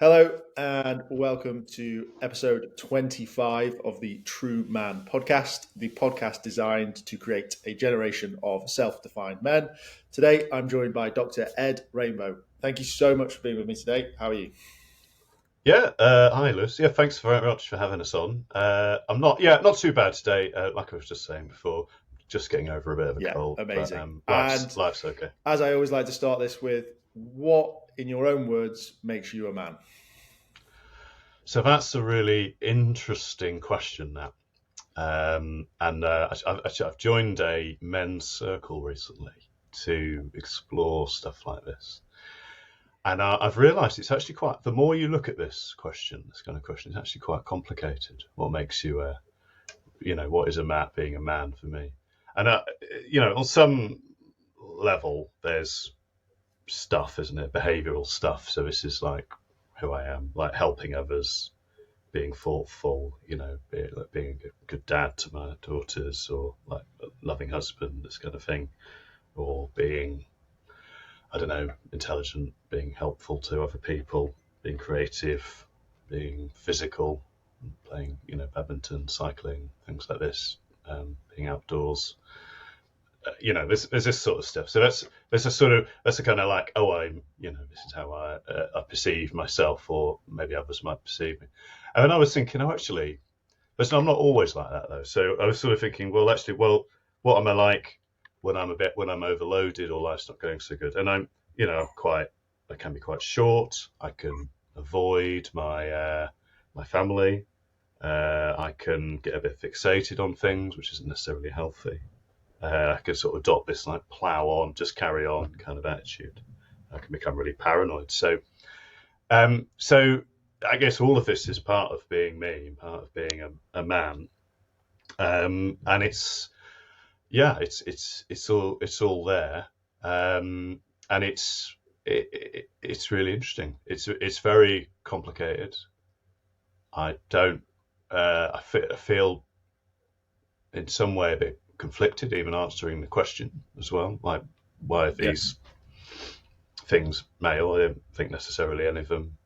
Hello and welcome to episode 25 of the TRUUMAN Podcast, the podcast designed to create a generation of self-defined men. Today, I'm joined by Dr. Ed Rainbow. Thank you so much for being with me today. How are you? Hi, Lewis. Yeah, thanks very much for having us on. I'm not too bad today. Like I was just saying before, just getting over a bit of a cold. Amazing. But, life's okay. As I always like to start this with, what, in your own words, makes you a man? So that's a really interesting question now. I've joined a men's circle recently to explore stuff like this. And I've realised it's actually quite, the more you look at this kind of question, it's actually quite complicated. What makes you what is being a man for me? And, on some level, there's stuff, isn't it? Behavioural stuff. So this is like who I am, like helping others, being thoughtful, being a good dad to my daughters, or like a loving husband, this kind of thing, or being, I don't know, intelligent, being helpful to other people, being creative, being physical, playing, badminton, cycling, things like this, being outdoors. There's this sort of stuff. So that's a kind of like, this is how I perceive myself, or maybe others might perceive me. And then I was thinking, but I'm not always like that though. So I was sort of thinking, what am I like when I'm overloaded or life's not going so good? And I can be quite short. I can avoid my family. I can get a bit fixated on things, which isn't necessarily healthy. I can sort of adopt this like plow on, just carry on kind of attitude. I can become really paranoid. So I guess all of this is part of being me, part of being a man. And it's all there. And it's really interesting. It's very complicated. I feel in some way a bit conflicted even answering the question as well, like why are these things male? I don't think necessarily any of them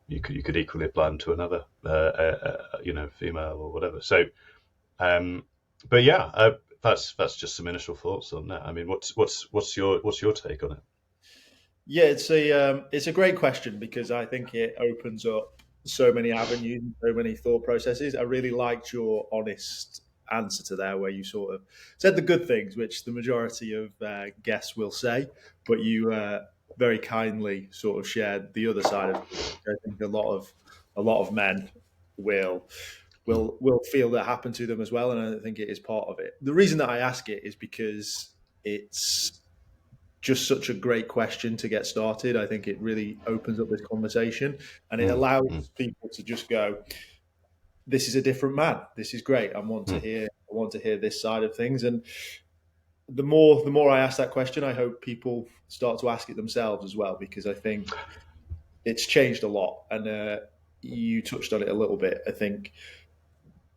you could equally apply them to another female or whatever. So that's just some initial thoughts on that. I mean, what's your take on it? Yeah, it's a great question because I think it opens up so many avenues, so many thought processes. I really liked your honest answer to there, where you sort of said the good things, which the majority of guests will say, but you very kindly sort of shared the other side of it. I think a lot of men will feel that happen to them as well, and I think it is part of it. The reason that I ask it is because it's just such a great question to get started. I think it really opens up this conversation, and it allows people to just go, this is a different man. This is great. I want to hear this side of things. And the more I ask that question, I hope people start to ask it themselves as well, because I think it's changed a lot. And you touched on it a little bit. I think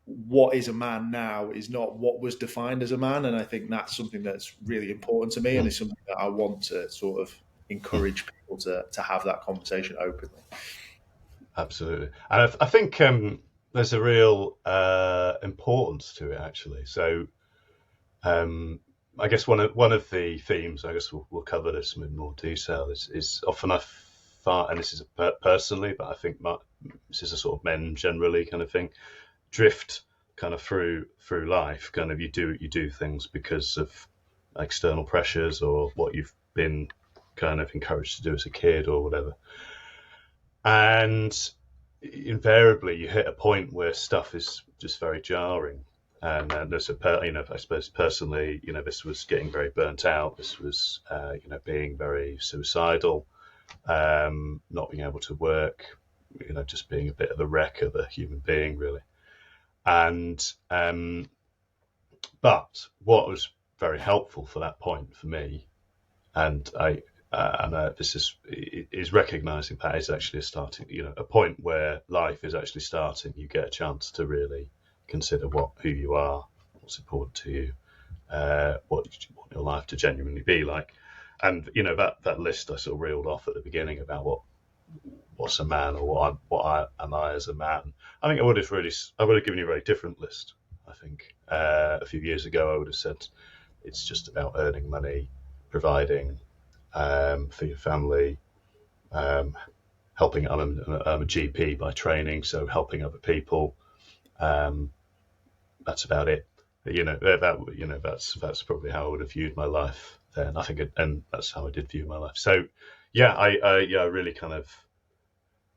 what is a man now is not what was defined as a man. And I think that's something that's really important to me, and it's something that I want to sort of encourage people to have that conversation openly. Absolutely. And I think there's a real importance to it, actually. So I guess one of the themes, I guess we'll cover this in more detail, is often I find, and this is personally, but I think this is a sort of men generally kind of thing, drift kind of through life. Kind of you do things because of external pressures or what you've been kind of encouraged to do as a kid or whatever. And invariably you hit a point where stuff is just very jarring. And there's I suppose personally, this was getting very burnt out. This was, being very suicidal, not being able to work, just being a bit of a wreck of a human being, really. And but what was very helpful for that point for me, and this is recognizing that is actually a point where life is actually starting. You get a chance to really consider who you are, what's important to you, what you want your life to genuinely be like. And that list I sort of reeled off at the beginning about what what's a man, or what am I as a man. I think I would have given you a very different list. I think a few years ago I would have said it's just about earning money, providing for your family, helping. I'm a GP by training, so helping other people. That's about it. That's probably how I would have viewed my life then. I think, and that's how I did view my life. So, yeah, I really kind of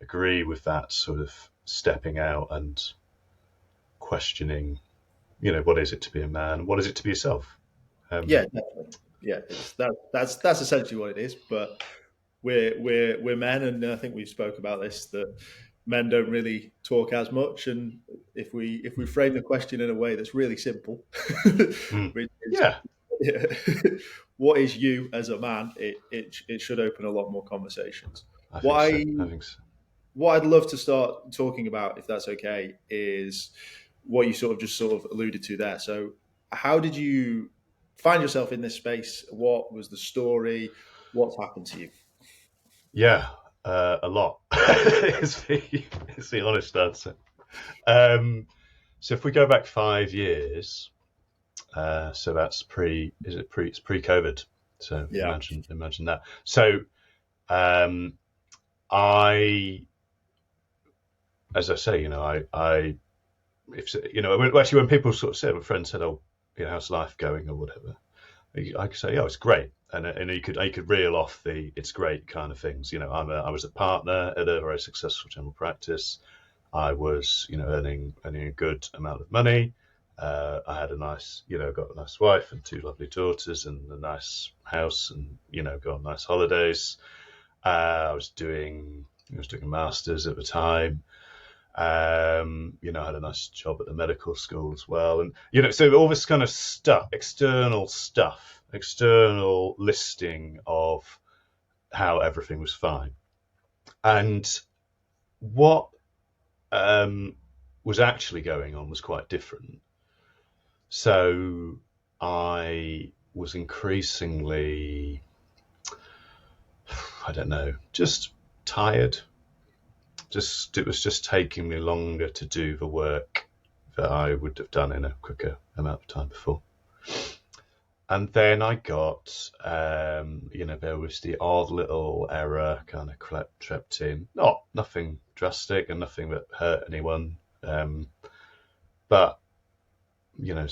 agree with that sort of stepping out and questioning, what is it to be a man? What is it to be yourself? Yeah, definitely. Yeah, that's essentially what it is. But we're men, and I think we spoke about this, that men don't really talk as much. And if we frame the question in a way that's really simple, which is, Yeah, yeah, what is you as a man, it should open a lot more conversations. I What think so. what I'd love to start talking about, if that's okay, is what you sort of alluded to there. So, how did you find yourself in this space? What was the story? What's happened to you? Yeah, a lot. is the honest answer. So if we go back 5 years, so that's it's pre-COVID. So Yeah. imagine that. So I, as I say, when people sort of said, when friends said, "Oh, how's life going?" or whatever, I could say, "Oh, it's great," and you could reel off the "it's great" kind of things. I was a partner at a very successful general practice. I was, earning a good amount of money. I had got a nice wife and 2 lovely daughters and a nice house, and go on nice holidays. I was doing a master's at the time. I had a nice job at the medical school as well, and so all this kind of external listing of how everything was fine, and what was actually going on was quite different. So I was increasingly, I don't know, just tired. It was just taking me longer to do the work that I would have done in a quicker amount of time before. And then I got, there was the odd little error kind of crept in. Nothing drastic and nothing that hurt anyone. But,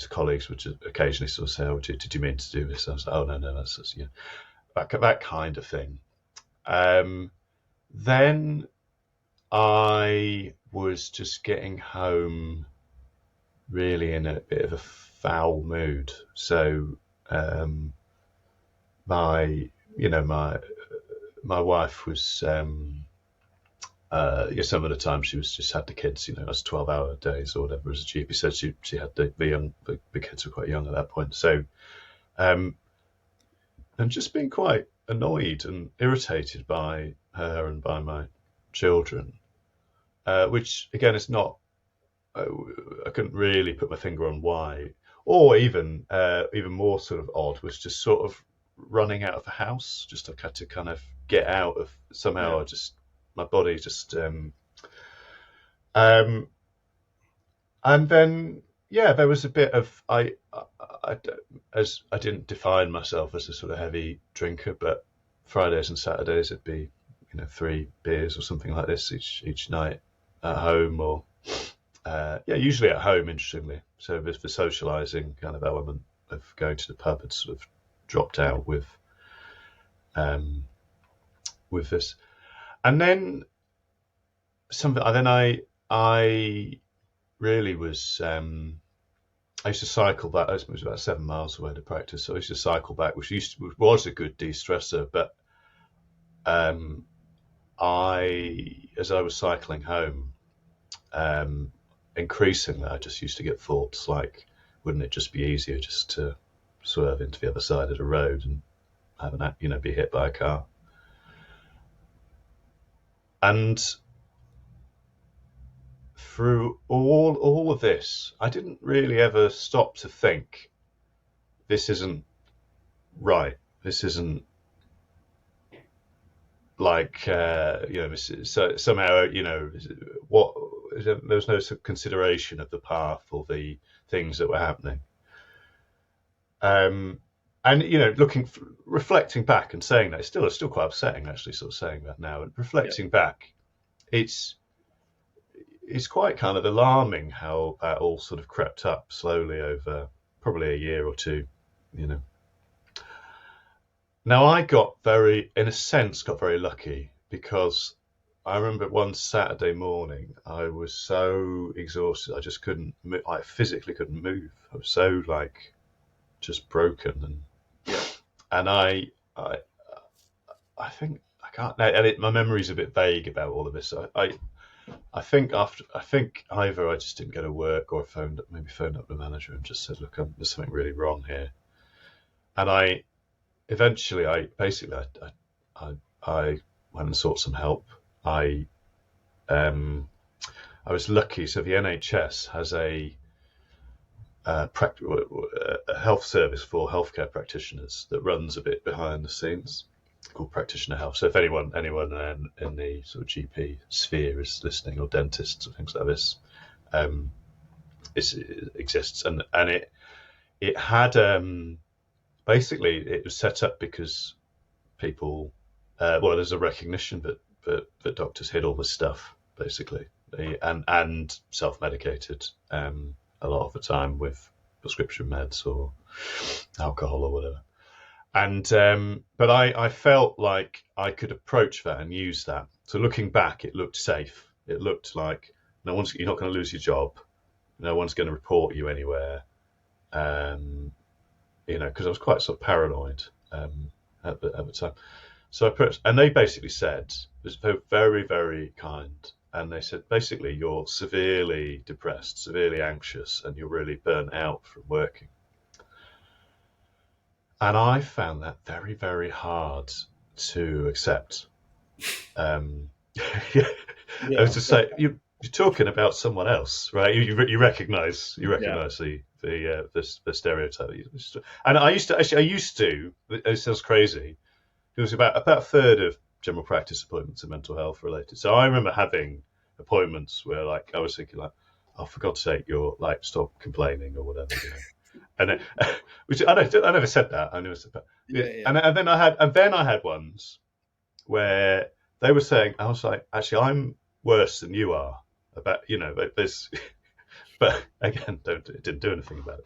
colleagues would just occasionally sort of say, "Oh, did you mean to do this?" I was like, "Oh, no, that's that kind of thing." Then I was just getting home really in a bit of a foul mood. So my wife was some of the time she was just had the kids, it was 12-hour days or whatever. As a GP said, she had the kids were quite young at that point. So and just being quite annoyed and irritated by her and by my children, which again is not. I couldn't really put my finger on why, or even more sort of odd was just sort of running out of the house. Just I had to kind of get out of somehow. Yeah. My body just and then there was a bit of as I didn't define myself as a sort of heavy drinker, but Fridays and Saturdays it'd be 3 beers or something like this each night at home, or usually at home, interestingly. So the socialising kind of element of going to the pub had sort of dropped out with this. And then I really was. I used to cycle back. It was about 7 miles away to practice, so I used to cycle back, which was a good de-stressor. But as I was cycling home, increasingly, I just used to get thoughts like, wouldn't it just be easier just to swerve into the other side of the road and have be hit by a car? And through all of this, I didn't really ever stop to think, this isn't right. This isn't like so somehow what there was no sort of consideration of the path or the things that were happening. And reflecting back and saying that, it's still quite upsetting actually, sort of saying that now. And reflecting back, it's quite kind of alarming how that all sort of crept up slowly over probably a year or two. Now I got very lucky, because I remember one Saturday morning I was so exhausted I just couldn't. I physically couldn't move. I was so just broken, and I think I can't. And my memory's a bit vague about all of this. I think either I just didn't go to work, or I phoned up the manager and just said, "Look, there's something really wrong here." And I went and sought some help. I was lucky. So the NHS has a health service for healthcare practitioners that runs a bit behind the scenes, called Practitioner Health. So if anyone in the sort of GP sphere is listening, or dentists or things like this, it exists, and it had basically it was set up because people there's a recognition that doctors hid all this stuff basically, and self-medicated a lot of the time with prescription meds or alcohol or whatever. And but I felt like I could approach that and use that. So looking back, it looked safe. It looked like you're not going to lose your job. No one's going to report you anywhere. Because I was quite sort of paranoid at the time. So I approached, and they basically said, it was very, very kind. And they said, basically, you're severely depressed, severely anxious, and you're really burnt out from working. And I found that very, very hard to accept. I was to say, you're talking about someone else, right? You recognise the stereotype. And I used to. It sounds crazy. It was about a third of general practice appointments are mental health related. So I remember having appointments where I was thinking oh, for God's sake, you're stop complaining or whatever. And then, which I never said that. I never said that. And then I had ones where they were saying, I was like, actually, I'm worse than you are about this, but again, it didn't do anything about it.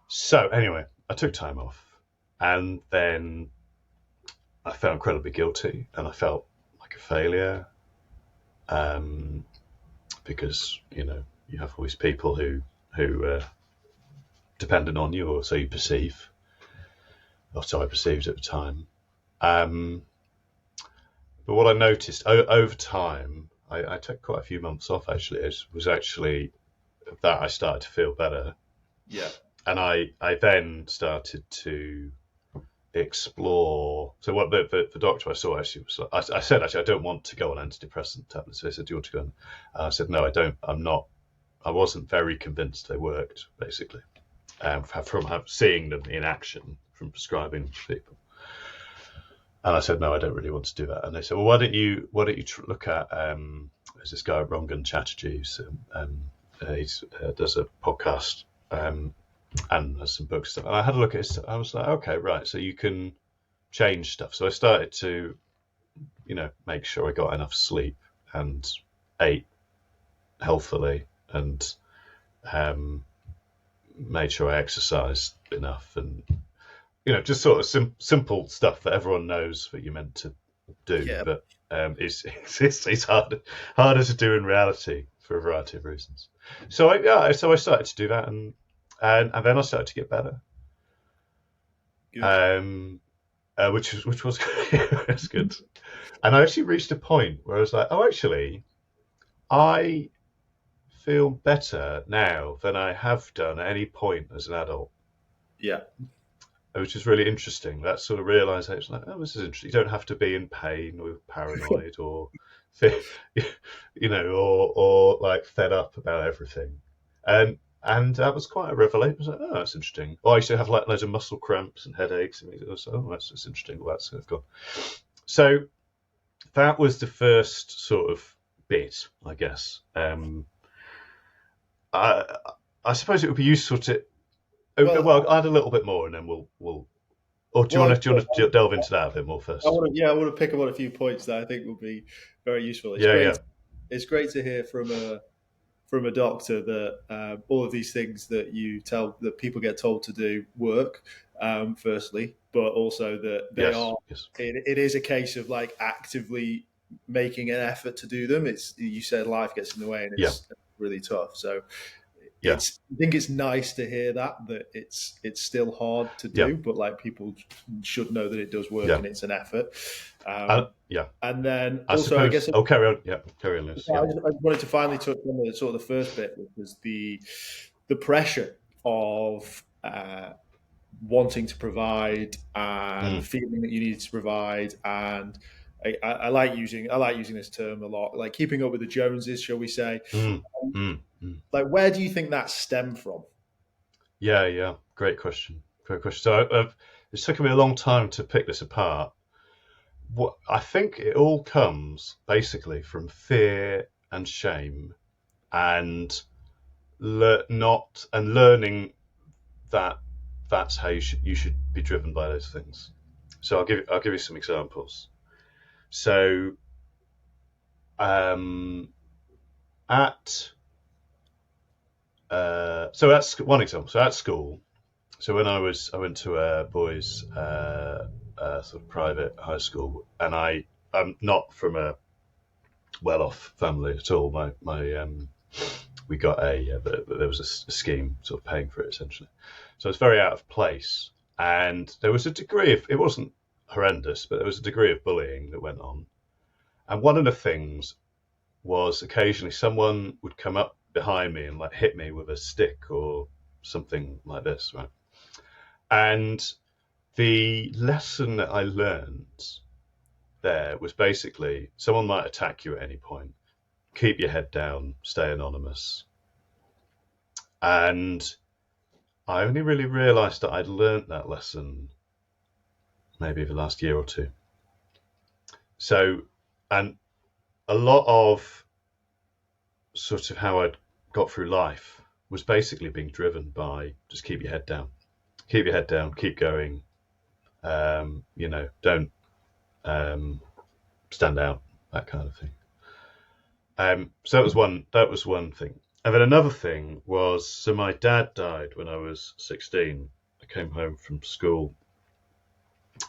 So anyway, I took time off, and then I felt incredibly guilty, and I felt like a failure, because you have all these people who dependent on you, or so you perceive, or so I perceived at the time. But what I noticed over time, I took quite a few months off actually. It was actually that I started to feel better. Yeah. And I then started to explore. So what the doctor I saw actually was, I said, actually, I don't want to go on antidepressant tablets. So he said, do you want to go on? I said, no, I don't. I wasn't very convinced they worked, basically, from seeing them in action from prescribing to people. And I said, no, I don't really want to do that. And they said, well, why don't you look at there's this guy Rangan Chatterjee, he does a podcast and has some books stuff. And I had a look at his stuff. I was like, okay, right, so you can change stuff. So I started to, make sure I got enough sleep and ate healthily, and made sure I exercised enough, and just sort of simple stuff that everyone knows that you're meant to do, but it's harder to do in reality for a variety of reasons. So I started to do that, and then I started to get better, which was was good. And I actually reached a point where I was like, oh, actually, I feel better now than I have done at any point as an adult. Yeah. Which is really interesting. That sort of realization, oh, this is interesting. You don't have to be in pain or paranoid or, or like fed up about everything. And that was quite a revelation. I was like, oh, that's interesting. Or I used to have loads of muscle cramps and headaches, and I was like, oh, that's interesting. Well, that's gone. So that was the first sort of bit, I guess. I suppose it would be useful to. Well, add a little bit more, and then we'll. Or do you want to delve into that a bit more first? I want to pick up on a few points that I think will be very useful. It's Yeah. It's great to hear from a doctor that all of these things that that people get told to do work. Firstly, but also that they are. Yes. It is a case of like actively making an effort to do them. You said life gets in the way, and it's really tough. So. I think it's nice to hear that it's still hard to do, but like people should know that it does work and it's an effort. And then I guess. Oh, carry on. Yeah, carry on, Liz. I wanted to finally touch on the sort of the first bit, which was the pressure of wanting to provide and feeling that you need to provide. And I like using this term a lot, like keeping up with the Joneses, shall we say? Like, where do you think that stemmed from? Yeah. Great question. So it's taken me a long time to pick this apart. What I think it all comes basically from fear and shame, and learning that that's how you should be driven by those things. So I'll give you some examples. So so that's one example. So at school, so when I went to a boys' sort of private high school, and I'm not from a well-off family at all. We got there was a scheme sort of paying for it essentially. So it's very out of place, and there was a degree of, it wasn't horrendous, but there was a degree of bullying that went on. And one of the things was occasionally someone would come up behind me and like hit me with a stick or something like this, right? And the lesson that I learned there was basically someone might attack you at any point. Keep your head down, stay anonymous. And I only really realised that I'd learnt that lesson maybe the last year or two. So, and a lot of sort of how I'd got through life was basically being driven by just keep your head down, keep going. Don't stand out, that kind of thing. So that was one thing. And then another thing was, so my dad died when I was 16. I came home from school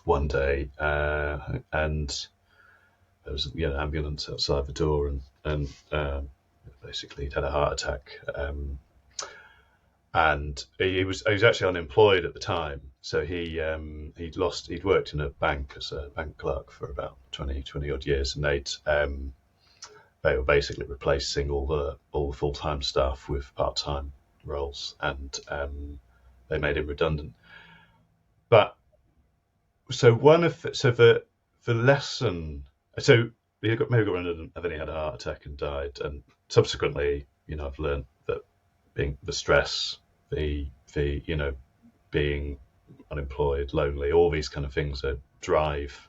one day, and there was an ambulance outside the door, and basically he'd had a heart attack, and he was actually unemployed at the time. So he'd worked in a bank as a bank clerk for about 20 odd years, and they were basically replacing all the full-time staff with part-time roles, and they made him redundant. But so the lesson, so he maybe got redundant, and then he had a heart attack and died. And subsequently, I've learned that being the stress, the being unemployed, lonely, all these kind of things that drive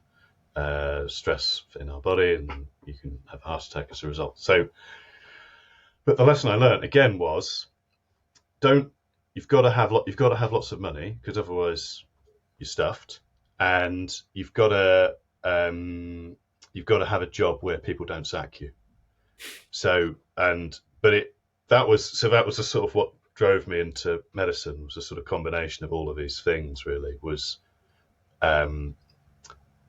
stress in our body, and you can have a heart attack as a result. So, but the lesson I learned again was, you've got to have lots of money, because otherwise you're stuffed, and you've got to have a job where people don't sack you. So, that was a sort of what drove me into medicine, was a sort of combination of all of these things. Really was,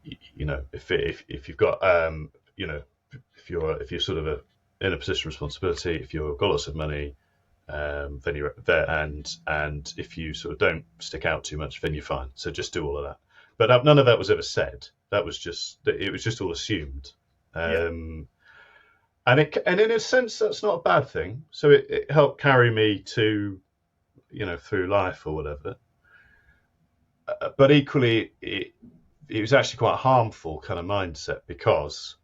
if you've got if you're sort of in a position of responsibility, if you've got lots of money, then you're there, and if you sort of don't stick out too much, then you're fine. So just do all of that. But none of that was ever said. It was just all assumed. And in a sense, that's not a bad thing. So it helped carry me to, through life or whatever. But equally, it was actually quite a harmful kind of mindset, because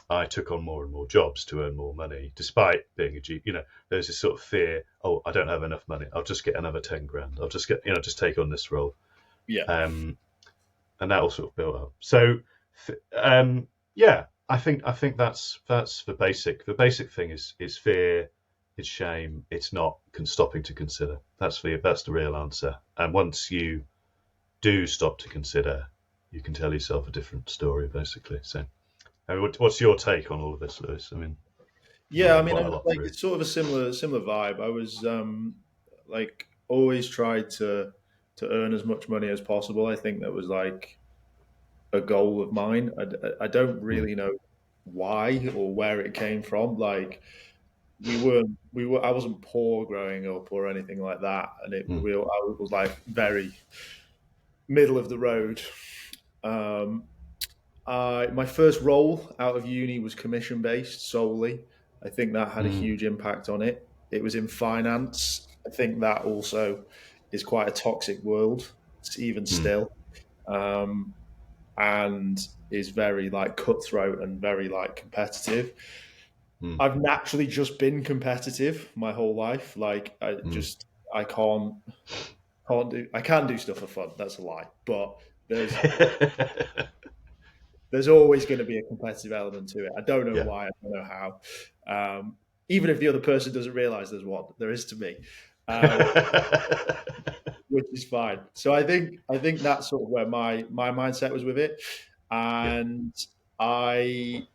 I took on more and more jobs to earn more money, despite being a GP. There's this sort of fear, I don't have enough money, I'll just get another 10 grand. I'll just take on this role. Yeah. And that all sort of built up. So Yeah, I think that's the basic. The basic thing is fear, it's shame, it's not stopping to consider. That's the real answer. And once you do stop to consider, you can tell yourself a different story, basically. So, what's your take on all of this, Lewis? I mean, you Yeah, I went mean, quite a lot like through. it's sort of a similar vibe. I was like always tried to earn as much money as possible. I think that was like a goal of mine. I don't Mm, really know why or where it came from. Like I wasn't poor growing up or anything like that, and mm, I was like very middle of the road. Um, my first role out of uni was commission based solely. I think that had a mm, huge impact on it. It was in finance. I think that also is quite a toxic world, even mm, still, um, and is very like cutthroat and very like competitive. mm, I've naturally just been competitive my whole life. Like mm. I can't do I can do stuff for fun. That's a lie, but there's there's always going to be a competitive element to it. I don't know Yeah. why. I don't know how. Even if the other person doesn't realize there's one, there is to me, um, which is fine. So I think that's sort of where my mindset was with it, Yeah. and I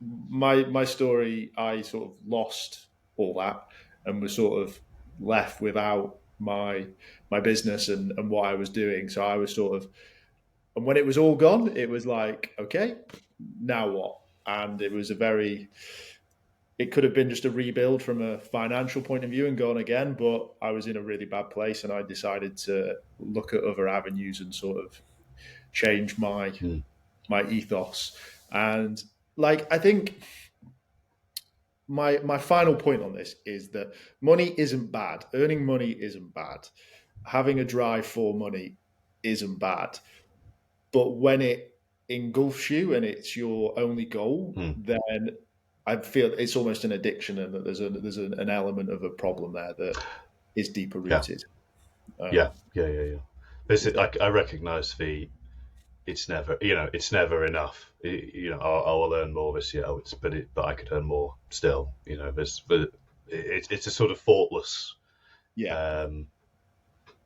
my story, I sort of lost all that and was sort of left without my business and what I was doing. So I was sort of, and when it was all gone, it was like, okay, now what? And it was it could have been just a rebuild from a financial point of view and gone again, but I was in a really bad place and I decided to look at other avenues and sort of change Mm, my ethos. And like I think my final point on this is that money isn't bad. Earning money isn't bad. Having a drive for money isn't bad. But when it engulfs you and it's your only goal, mm. then I feel it's almost an addiction, and that an element of a problem there that is deeper Yeah. rooted. Yeah. Um, Yeah. Yeah. Yeah. is that I recognise it's never, it's never enough. I will earn more this year. But I could earn more still. But it's a sort of thoughtless yeah, um,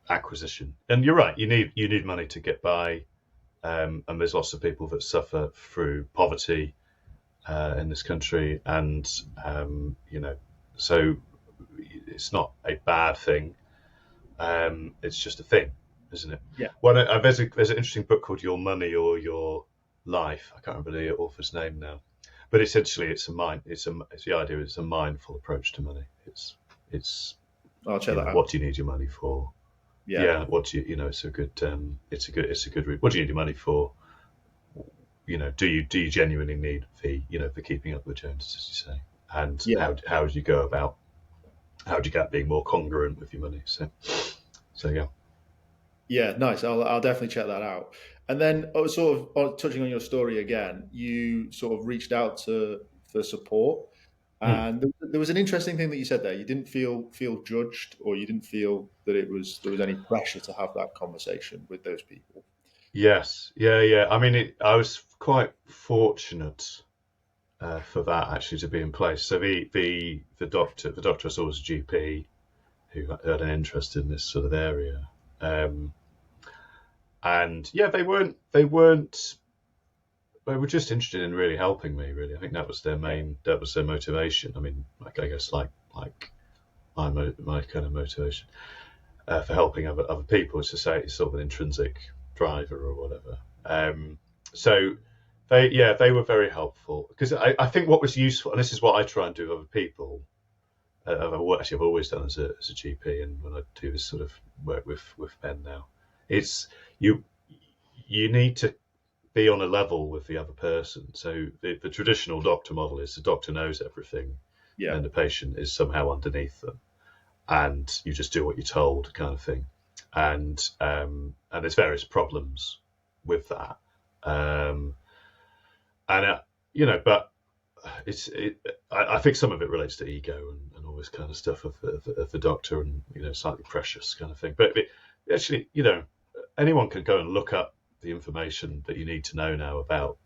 acquisition. And you're right. You need money to get by. And there's lots of people that suffer through poverty in this country, and so it's not a bad thing. It's just a thing, isn't it? yeah, Well, there's an interesting book called Your Money or Your Life. I can't remember the author's name now, but essentially it's the idea. It's a mindful approach to money. It's I'll check that out. what do you need your money for? Yeah, Yeah, what do it's a good route. What do you need your money for? Do you genuinely need the keeping up with the Joneses, as you say? And yeah, how do you go about how do you get being more congruent with your money? So yeah. yeah. Nice. I'll definitely check that out. And then, sort of touching on your story again, you sort of reached out to for support. Hmm. And there was an interesting thing that you said there. You didn't feel judged, or you didn't feel that there was any pressure to have that conversation with those people. Yes, yeah. I mean, I was quite fortunate for that actually to be in place. So the doctor was always a GP who had an interest in this sort of area, and yeah, they were just interested in really helping me. Really, I think that was their motivation. I mean, I guess like my kind of motivation for helping other people is to say it's sort of an intrinsic driver or whatever. So they were very helpful because I think what was useful, and this is what I try and do with other people. I've always done as a GP, and when I do this sort of work with men now, it's you need to be on a level with the other person. So the traditional doctor model is the doctor knows everything, Yeah, and the patient is somehow underneath them, and you just do what you're told, kind of thing. And there's various problems with that, and but I think some of it relates to ego and all this kind of stuff of the doctor, and slightly precious kind of thing. But actually, anyone can go and look up the information that you need to know now about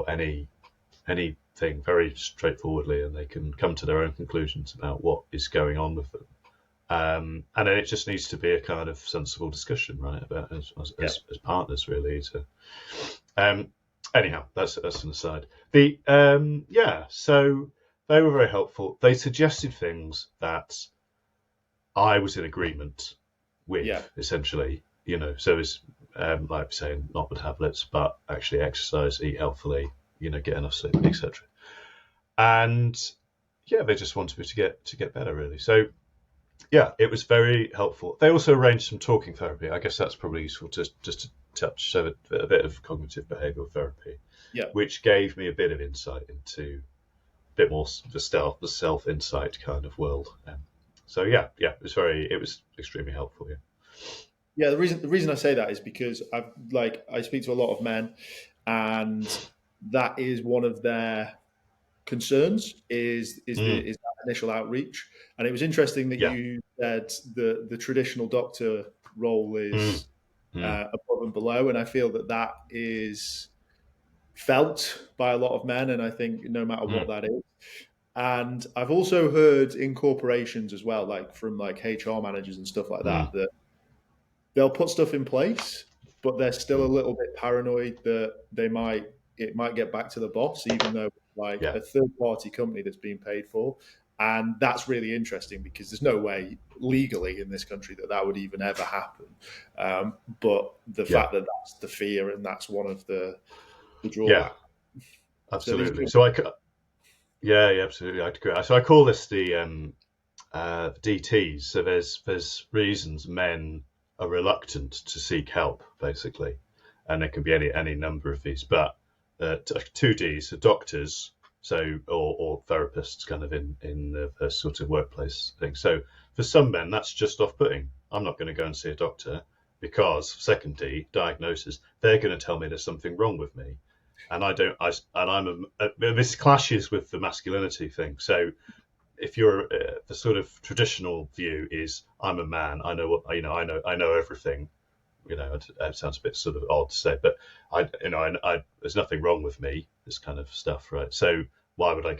anything very straightforwardly, and they can come to their own conclusions about what is going on with them. And then it just needs to be a kind of sensible discussion, right, about as partners, really. Anyhow, that's an aside. So they were very helpful. They suggested things that I was in agreement with, essentially. So it's like saying not the tablets, but actually exercise, eat healthily, get enough sleep, etc. And they just wanted me to get better, really. So it was very helpful. They also arranged some talking therapy. I guess that's probably useful to touch a bit of cognitive behavioural therapy, which gave me a bit of insight into a bit more the self insight kind of world. It was extremely helpful. Yeah, the reason I say that is because I speak to a lot of men, and that is one of their concerns is that initial outreach. And it was interesting that you said the traditional doctor role is above and below, and I feel that is felt by a lot of men, and I think no matter what that is. And I've also heard in corporations as well, like from HR managers and stuff like that they'll put stuff in place, but they're still a little bit paranoid that it might get back to the boss, even though a third-party company that's being paid for. And that's really interesting because there's no way legally in this country that would even ever happen. But the fact that that's the fear, and that's one of the drawbacks. Yeah, absolutely. Absolutely. I'd agree. So I call this the DTs. So there's reasons men are reluctant to seek help, basically, and there can be any number of these. But 2Ds, so doctors, or therapists, kind of in the sort of workplace thing. So for some men, that's just off-putting. I'm not going to go and see a doctor because second D, diagnosis, they're going to tell me there's something wrong with me, and this clashes with the masculinity thing. So if you're the sort of traditional view is I'm a man, I know I know everything. It sounds a bit sort of odd to say, but I there's nothing wrong with me, this kind of stuff, right? So why would I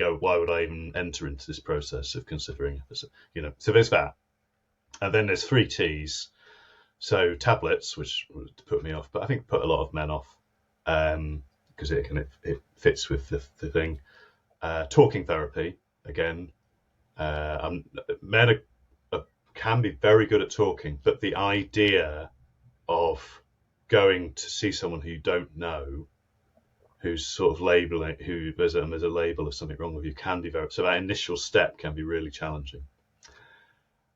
even enter into this process of considering, so there's that. And then there's 3 T's. So tablets, which put me off, but I think put a lot of men off, because it fits with the thing. Talking therapy, again, men can be very good at talking, but the idea of going to see someone who you don't know, who's sort of labeling, who there's a label of something wrong with you, can be so that initial step can be really challenging.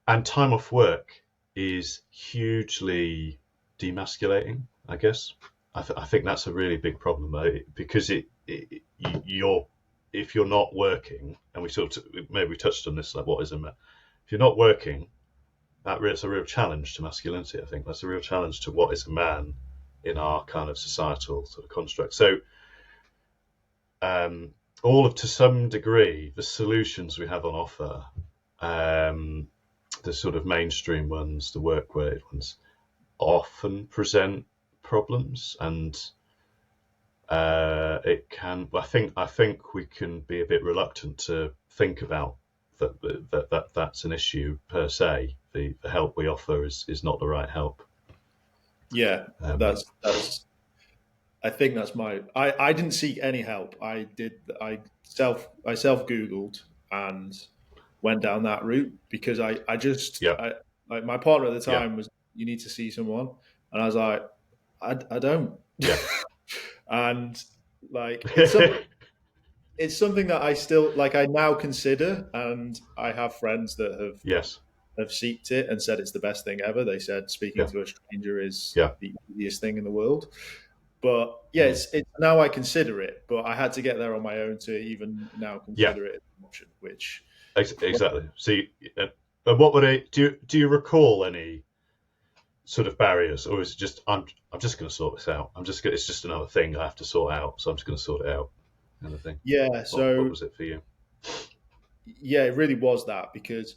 And time off work is hugely demasculating, I guess. I think that's a really big problem, because if you're not working, and we touched on this, like what is a man? If you're not working, that's a real challenge to masculinity. I think that's a real challenge to what is a man in our kind of societal sort of construct. So, to some degree, the solutions we have on offer, the sort of mainstream ones, the work-related ones, often present problems, and it can. I think we can be a bit reluctant to think about that's an issue per se. The help we offer is not the right help. Yeah, that's. I think that's I didn't seek any help. I self Googled and went down that route because I like my partner at the time was, you need to see someone, and I was like, I don't. Yeah. And like it's something that I still I now consider, and I have friends that have seeked it and said it's the best thing ever. They said speaking to a stranger is the easiest thing in the world. But it's now I consider it, but I had to get there on my own to even now consider it an option. Which exactly. See, what would do you recall any sort of barriers, or is it just I'm just going to sort this out? It's just another thing I have to sort out, so I'm just going to sort it out, kind of thing. Yeah. So what was it for you? Yeah, it really was that, because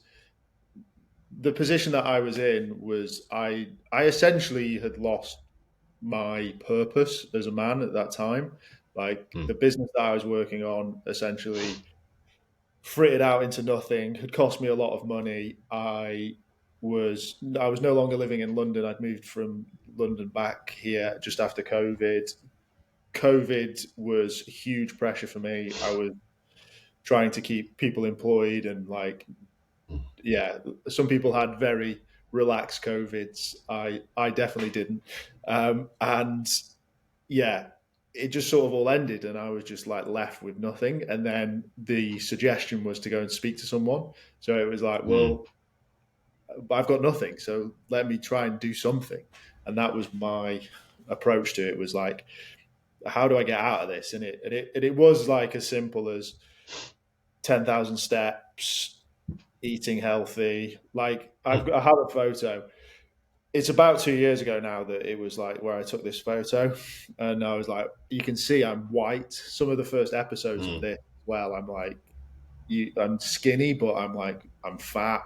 the position that I was in was I essentially had lost my purpose as a man at that time. Like Mm. the business that I was working on essentially frittered out into nothing, had cost me a lot of money. I was no longer living in London. I'd moved from London back here just after COVID. COVID was huge pressure for me. I was trying to keep people employed and like, Mm. yeah, some people had very relaxed COVIDs. I definitely didn't. And yeah, it just sort of all ended and I was just like left with nothing. And then the suggestion was to go and speak to someone. So it was like, Mm. well, I've got nothing. So let me try and do something. And that was my approach to it, was like, how do I get out of this? And it was like as simple as 10,000 steps, eating healthy. Like Mm. I have a photo. It's about 2 years ago now that it was like where I took this photo, and I was like, you can see I'm white. Some of the first episodes of Mm. this, well, I'm like, I'm skinny, but I'm like, I'm fat,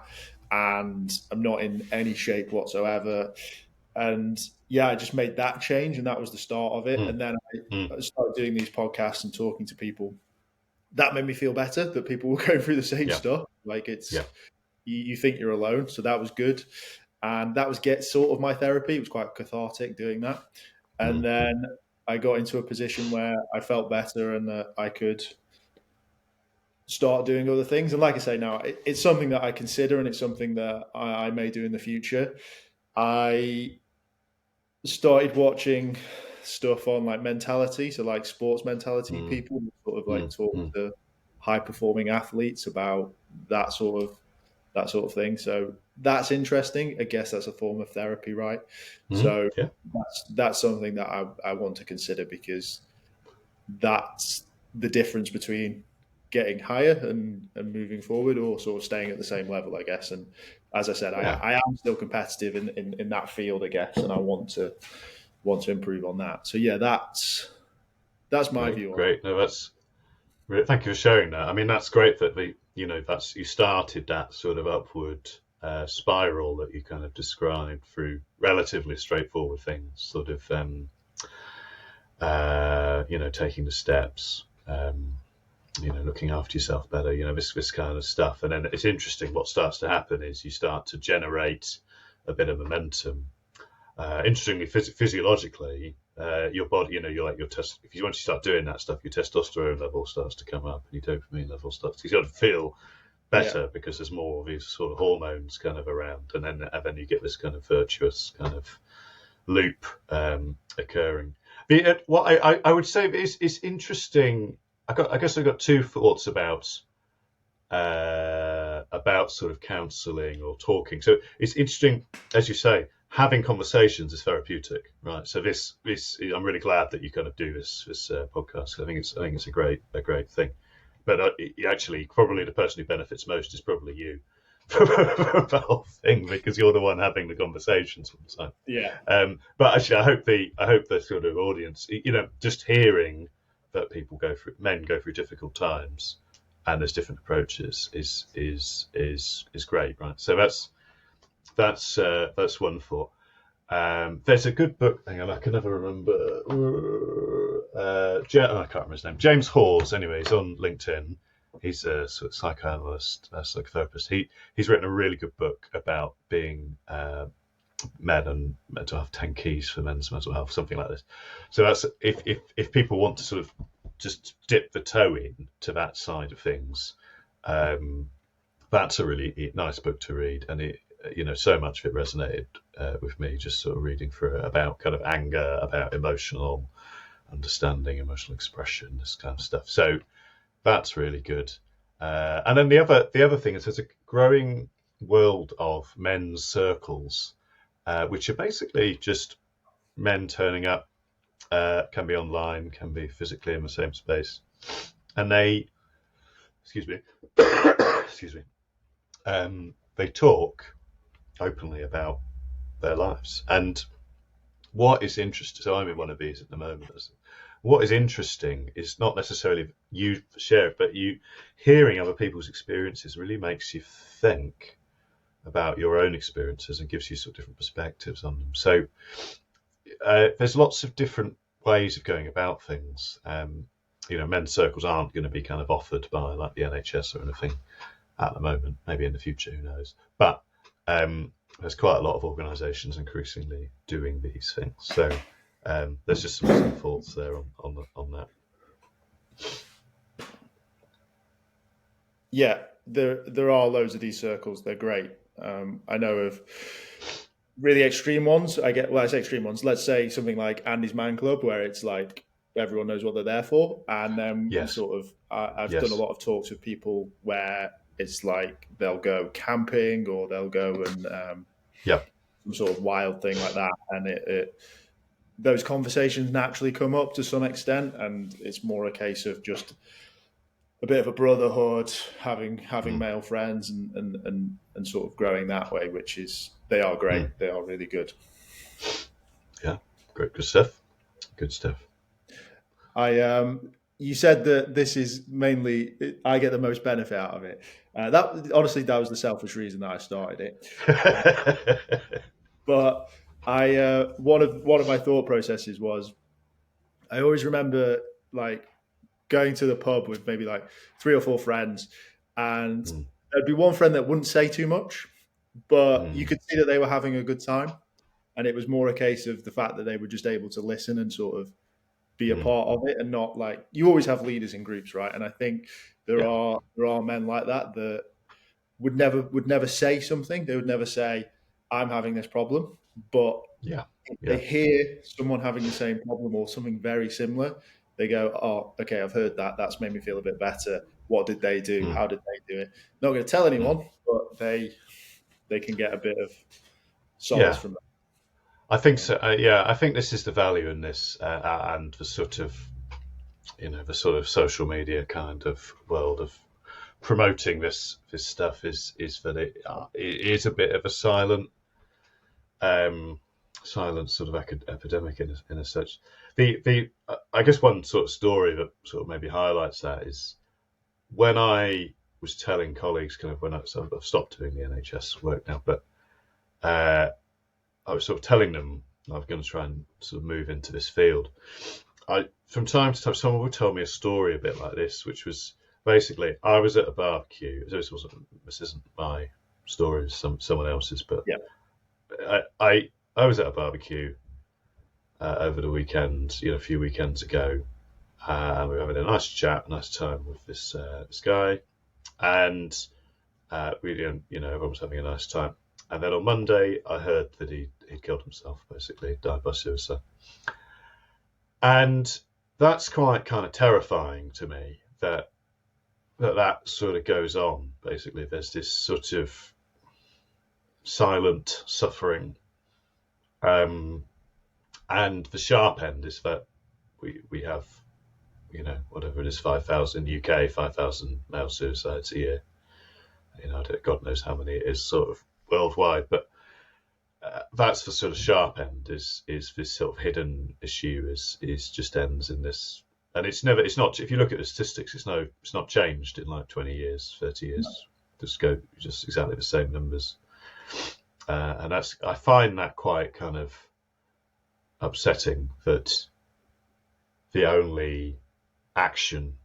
and I'm not in any shape whatsoever. And yeah, I just made that change, and that was the start of it. Mm. And then Mm. I started doing these podcasts and talking to people. That made me feel better that people were going through the same Yeah. stuff. Like it's Yeah. you think you're alone, so that was good, and that was get sort of my therapy. It was quite cathartic doing that, and Mm. then I got into a position where I felt better and that I could start doing other things. And like I say, now it's something that I consider, and it's something that I may do in the future. I started watching stuff on like mentality, so like sports mentality Mm. people sort of like Mm. talk Mm. to high performing athletes about that sort of thing. So that's interesting. I guess that's a form of therapy, right? Mm. So Yeah. that's something that I want to consider, because that's the difference between getting higher and moving forward, or sort of staying at the same level, I guess. And as I said, Yeah. I am still competitive in that field, I guess, and I want to improve on that. So yeah, that's my Great. view on Great. No, that's thank you for sharing that. I mean, that's great that that's you started that sort of upward spiral that you kind of described through relatively straightforward things, sort of taking the steps, looking after yourself better, this kind of stuff. And then it's interesting. What starts to happen is you start to generate a bit of momentum. Interestingly, physiologically, your body, you're like if you once you start doing that stuff, your testosterone level starts to come up and your dopamine level starts. You got to feel it. better because there's more of these sort of hormones kind of around, and then you get this kind of virtuous kind of loop occurring. What I would say is interesting. I guess I've got two thoughts about sort of counselling or talking. So it's interesting, as you say, having conversations is therapeutic, right? So this I'm really glad that you kind of do this podcast. I think it's a great thing. But actually, probably the person who benefits most is probably you from the whole thing, because you're the one having the conversations all the time. Yeah. But actually, I hope the sort of audience, just hearing that men go through difficult times, and there's different approaches is great, right? So that's one thought. There's a good book. Hang on, I can never remember. I can't remember his name. James Hawes. Anyway, he's on LinkedIn. He's a sort of psychoanalyst, psychotherapist. He's written a really good book about being men and mental health, 10 keys for men's mental health, something like this. So that's if people want to sort of just dip the toe in to that side of things, that's a really nice book to read. And it, so much of it resonated with me, just sort of reading through it, about kind of anger, about emotional understanding, emotional expression, this kind of stuff. So that's really good. And then the other thing is there's a growing world of men's circles, which are basically just men turning up, can be online, can be physically in the same space, and they, excuse me, they talk openly about their lives. And what is interesting, so I'm in one of these at the moment, what is interesting is not necessarily you share it, but you hearing other people's experiences really makes you think about your own experiences and gives you sort of different perspectives on them. So there's lots of different ways of going about things. Men's circles aren't going to be kind of offered by like the NHS or anything at the moment. Maybe in the future, who knows? But there's quite a lot of organisations increasingly doing these things. So there's just some thoughts there on that. Yeah, there are loads of these circles. They're great. I know of really extreme ones. I say extreme ones. Let's say something like Andy's Man Club, where it's like everyone knows what they're there for, and then Yes. I've done a lot of talks with people where it's like they'll go camping or they'll go and some sort of wild thing like that, and those conversations naturally come up to some extent, and it's more a case of just a bit of a brotherhood, having male friends and sort of growing that way, which is, they are great. They are really good. Yeah, great, good stuff. Good stuff. You said that this is mainly, I get the most benefit out of it. That was the selfish reason that I started it. But one of my thought processes was, I always remember like going to the pub with maybe like 3 or 4 friends, and there'd be one friend that wouldn't say too much, but you could see that they were having a good time, and it was more a case of the fact that they were just able to listen and sort of be a part of it, and not like, you always have leaders in groups, right? And I think there are men like that would never say something. They would never say, I'm having this problem, but if they hear someone having the same problem or something very similar, they go, oh, okay, I've heard that. That's made me feel a bit better. What did they do? How did they do it? Not going to tell anyone, but they can get a bit of solace from that. I think so. I think this is the value in this, and the sort of social media kind of world of promoting this stuff is that it is a bit of a silent sort of epidemic in a such. I guess one sort of story that sort of maybe highlights that is when I was telling colleagues kind of I've stopped doing the NHS work now, but I was sort of telling them I'm going to try and sort of move into this field. From time to time, someone would tell me a story a bit like this, which was basically, I was at a barbecue. This isn't my story, it's someone else's, but I was at a barbecue over the weekend, a few weekends ago, and we were having a nice chat, nice time with this guy, and everyone was having a nice time. And then on Monday, I heard that he killed himself, basically died by suicide, and that's quite kind of terrifying to me that sort of goes on. Basically, there's this sort of silent suffering. And the sharp end is that we have, whatever it is, 5,000 male suicides a year. God knows how many it is sort of worldwide, but that's the sort of sharp end is this sort of hidden issue is just ends in this. And it's not, if you look at the statistics, it's not changed in like 20 years, 30 years, just exactly the same numbers. And I find that quite kind of upsetting, that the only action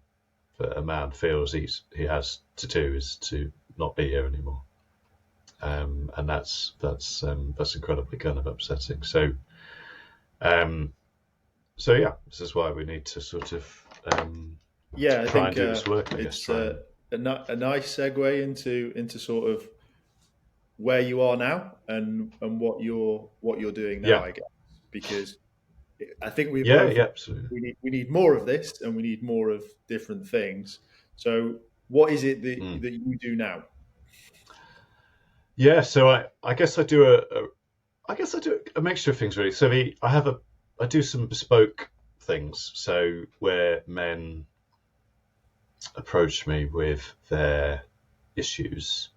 that a man feels he has to do is to not be here anymore. And that's incredibly kind of upsetting. So this is why we need to sort of try and do this work. I guess it's a nice segue into sort of where you are now and what you're doing now, I guess, because I think absolutely. We need more of this, and we need more of different things. So what is it that you do now? Yeah, so I guess I do a mixture of things, really. So I do some bespoke things. So where men approach me with their issues,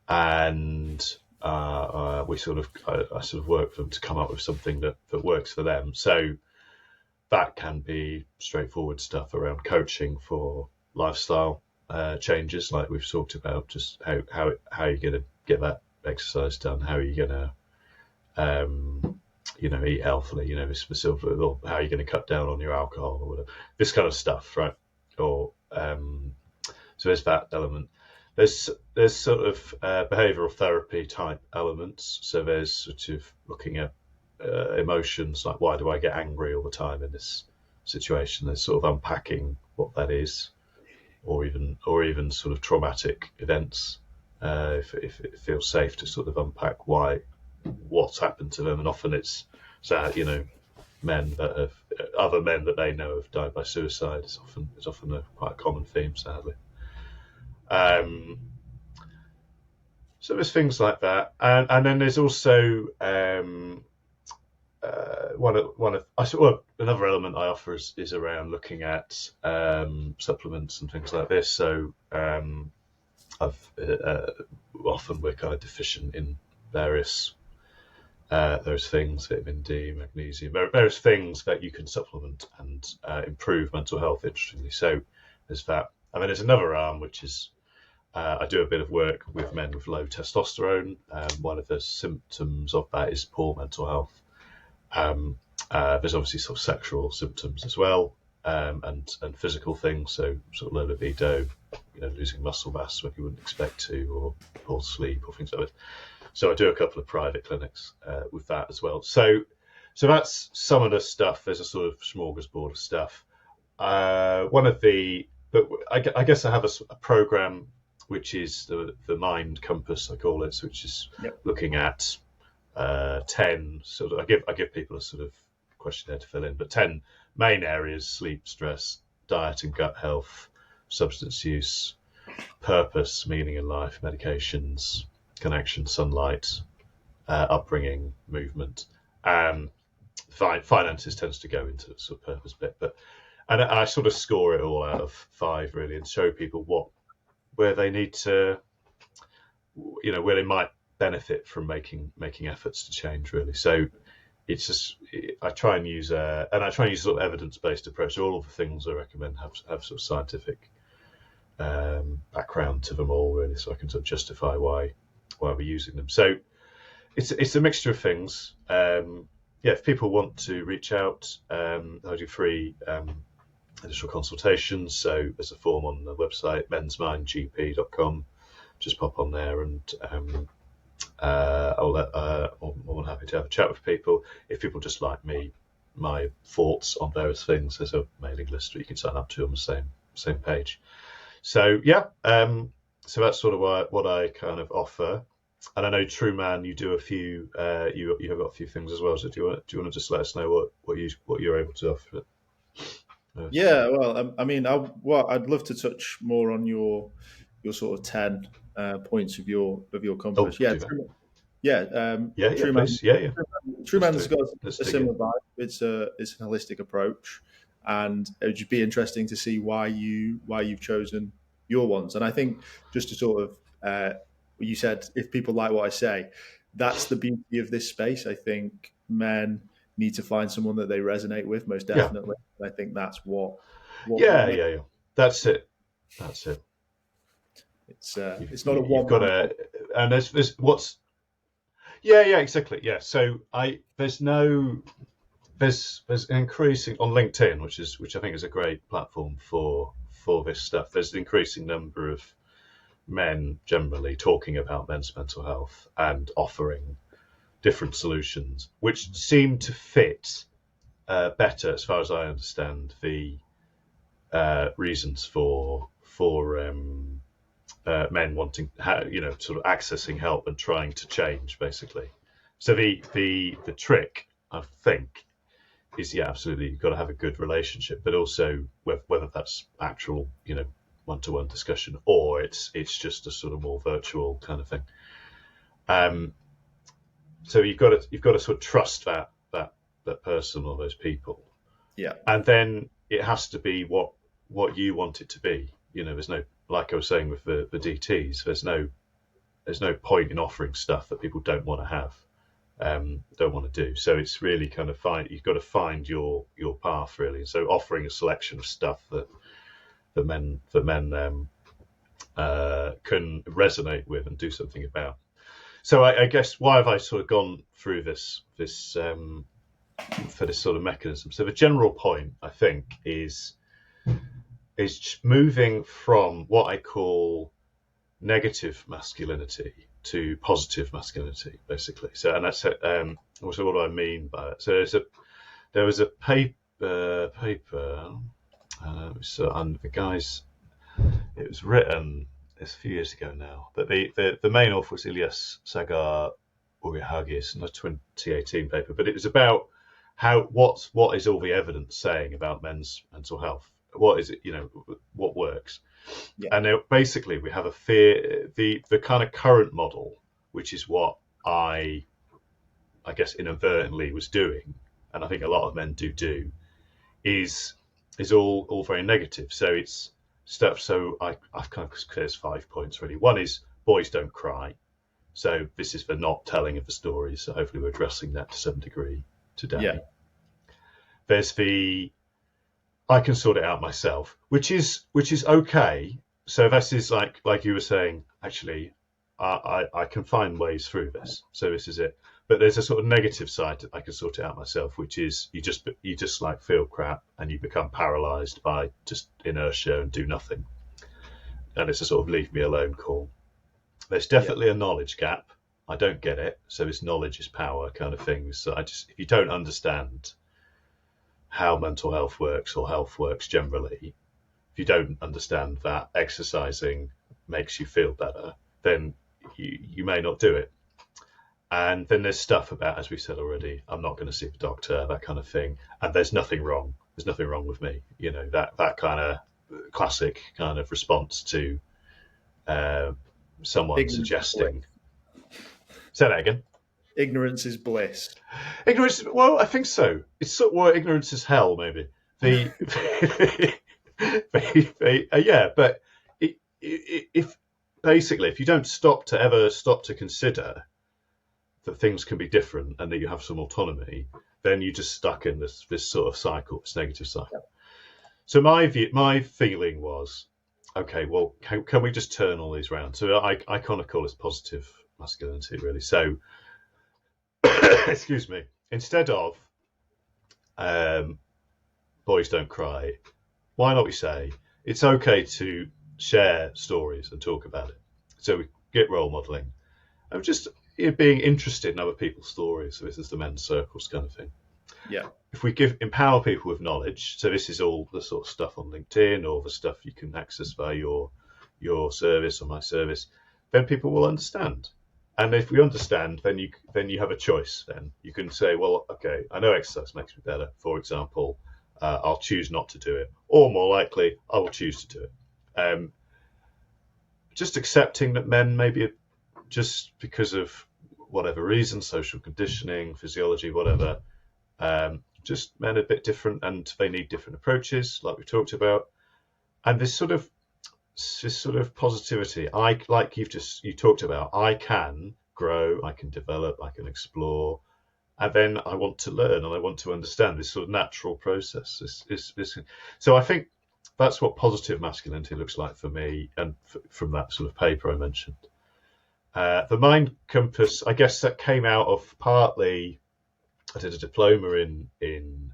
and I sort of work with them to come up with something that works for them. So that can be straightforward stuff around coaching for lifestyle changes, like we've talked about, just how you're going to get that exercise done, how are you going to eat healthily, specifically, or how you're going to cut down on your alcohol or whatever, this kind of stuff, right? Or so there's that element. There's sort of behavioural therapy type elements. So there's sort of looking at emotions, like why do I get angry all the time in this situation? There's sort of unpacking what that is, or even sort of traumatic events. If it feels safe to sort of unpack what's happened to them, and often it's sad, other men that they know have died by suicide. It's often a quite common theme, sadly. So there's things like that, and then there's also another element I offer is around looking at supplements and things like this. So often we're kind of deficient in various things, vitamin D, magnesium, various things that you can supplement and improve mental health, interestingly. So there's that. And then there's another arm, which is I do a bit of work with men with low testosterone. One of the symptoms of that is poor mental health. There's obviously sort of sexual symptoms as well, and physical things, so sort of low libido, losing muscle mass when you wouldn't expect to, or poor sleep, or things like that. So I do a couple of private clinics with that as well. So that's some of the stuff. There's a sort of smorgasbord of stuff. But I guess I have a program which is the Mind Compass, I call it, which is looking at 10 sort of. I give people a sort of questionnaire to fill in, but 10 main areas: sleep, stress, diet and gut health, substance use, purpose, meaning in life, medications, connection, sunlight, upbringing, movement. Finances tends to go into the sort of purpose bit, and I sort of score it all out of 5 really, and show people where they need to, where they might benefit from making efforts to change, really. So it's just, I try and use sort of evidence-based approach. So all of the things I recommend have sort of scientific background to them all, really, so I can sort of justify why we're using them. So it's a mixture of things. If people want to reach out, I do free initial consultations. So there's a form on the website, mensmindgp.com. Just pop on there, and I'm more than happy to have a chat with people. If people just like my thoughts on various things, there's a mailing list that you can sign up to on the same page. So so that's sort of what I kind of offer. And I know TRUUMAN, you do a few. You have got a few things as well. So do you want to just let us know what you're able to offer? Yeah, well, I'd love to touch more on your sort of 10 points of your compass. TRUUMAN's got a similar vibe. It's an holistic approach, and it would just be interesting to see why you've chosen your ones. And I think, just to sort of you said, if people like what I say, that's the beauty of this space. I think men need to find someone that they resonate with, most definitely. I think that's what That's it. It's not a one. You've got to, and there's what's. Exactly. Yeah. So there's an increasing on LinkedIn, which I think is a great platform for this stuff. There's an increasing number of men generally talking about men's mental health and offering different solutions, which seem to fit better, as far as I understand, the reasons for men wanting, sort of accessing help and trying to change, basically. So the trick, I think, is absolutely, you've got to have a good relationship, but also whether that's actual, one-to-one discussion, or it's just a sort of more virtual kind of thing. So you've got to sort of trust that person or those people. Yeah. And then it has to be what you want it to be. There's no, like I was saying with the DTs, there's no point in offering stuff that people don't want to have, don't want to do. So it's really kind of you've got to find your path, really. So offering a selection of stuff that men can resonate with and do something about. So I guess, why have I sort of gone through this for this sort of mechanism. So the general point, I think, is moving from what I call negative masculinity to positive masculinity, basically. So, and that's also what do I mean by it? So there was a paper. And the guys, it was written a few years ago now, but the main author was Ilyas Sagar Urihagi's in a 2018 paper. But it was about what is all the evidence saying about men's mental health? What is it? What works? Yeah. And basically, we have a fear. The kind of current model, which is what I guess inadvertently was doing, and I think a lot of men do, is all very negative. So it's stuff. So I've kind of there's 5 points really. One is boys don't cry. So this is the not telling of the stories. So hopefully we're addressing that to some degree today. Yeah. There's the I can sort it out myself, which is okay. So this is like you were saying. Actually, I can find ways through this. So this is it. But there's a sort of negative side that I can sort it out myself, which is you just like feel crap and you become paralyzed by just inertia and do nothing. And it's a sort of leave me alone call. There's definitely a knowledge gap. I don't get it. So this knowledge is power kind of thing. So if you don't understand how mental health works or health works generally, if you don't understand that exercising makes you feel better, then you may not do it. And then there's stuff about, as we said already, I'm not going to see the doctor, that kind of thing. And there's nothing wrong. There's nothing wrong with me. That kind of classic kind of response to someone Ignorance suggesting. Say that again. Ignorance is bliss. Ignorance. Well, I think so. It's sort of ignorance is hell, maybe. Yeah, but if you don't stop to consider that things can be different and that you have some autonomy, then you're just stuck in this sort of cycle, this negative cycle. Yeah. So my feeling was, okay, well, can we just turn all these around? So I kind of call this positive masculinity, really. So, excuse me, instead of boys don't cry, why not we say it's okay to share stories and talk about it? So we get role modeling. I'm just being interested in other people's stories. So this is the men's circles kind of thing. Yeah. If we empower people with knowledge, so this is all the sort of stuff on LinkedIn or the stuff you can access via your service or my service, then people will understand. And if we understand, then you have a choice. Then you can say, well, okay, I know exercise makes me better. For example, I'll choose not to do it, or more likely, I will choose to do it. Just accepting that men maybe just because of whatever reason, social conditioning, physiology, whatever, just men are a bit different and they need different approaches, like we talked about. And this sort of positivity, you talked about, I can grow, I can develop, I can explore, and then I want to learn and I want to understand this sort of natural process. So I think that's what positive masculinity looks like for me, and from that sort of paper I mentioned. The Mind Compass, I guess that came out of partly, I did a diploma in